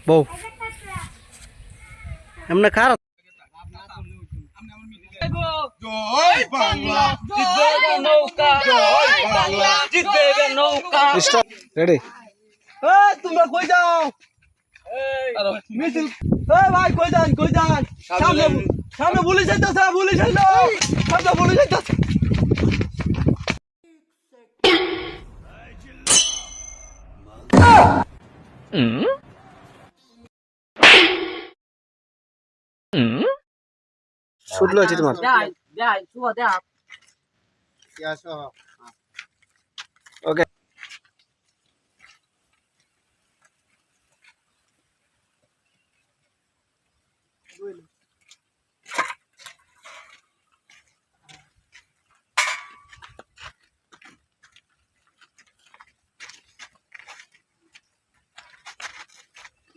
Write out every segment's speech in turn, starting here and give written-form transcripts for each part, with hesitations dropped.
বউ এমনি খারাপ জয় বাংলা জিতবে নৌকা জয় বাংলা জিতবে নৌকা রেডি এই তোমরা কই যাও মিছিল এই ভাই কই যান সামনে সামনে পুলিশ আইতাছে সামনে পুলিশ আইতাছে শুটলো আছে তোমার ওকে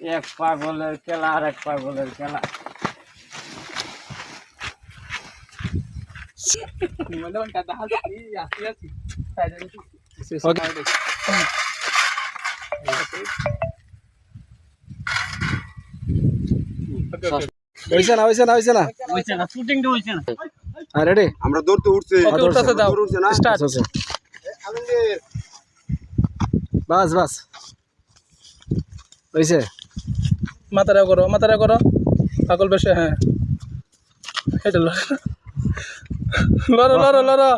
এক পাগলের খেলা আর এক পাগলের খেলা হইছে না শুটিং তো হইছে না রেডি আমরা দৌড়তে উঠছে উঠছে না স্টার্ট বাস হইছে মাথাটা করো পাগল বেশে হ্যাঁ এটা লড়ো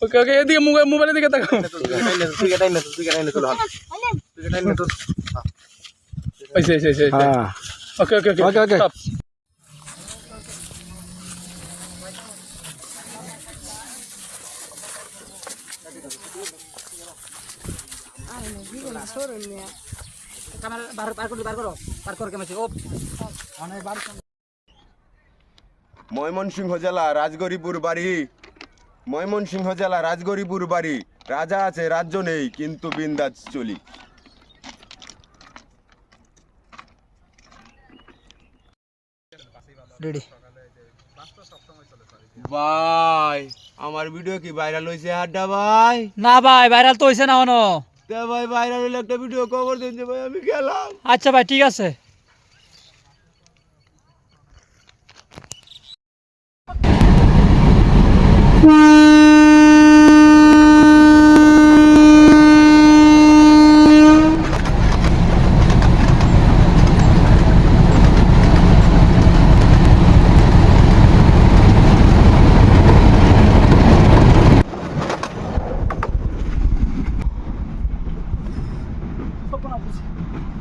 ওকে এদিকে মোবাইলের দিকে তাকাও হইছে হ্যাঁ ওকে স্টপ ময়মনসিংহ জেলা রাজগরিপুর বাড়ি রাজা আছে রাজ্য নেই কিন্তু বিন্দাস চলি রেডি ভাই আমার ভিডিও কি ভাইরাল হইছে আড্ডা ভাই না ভাই ভাইরাল তো হইছে না হনো তে ভাই ভাইরাল হইলে একটা ভিডিও কভার দিন যে ভাই আমি গেলাম আচ্ছা ভাই ঠিক আছে हाँ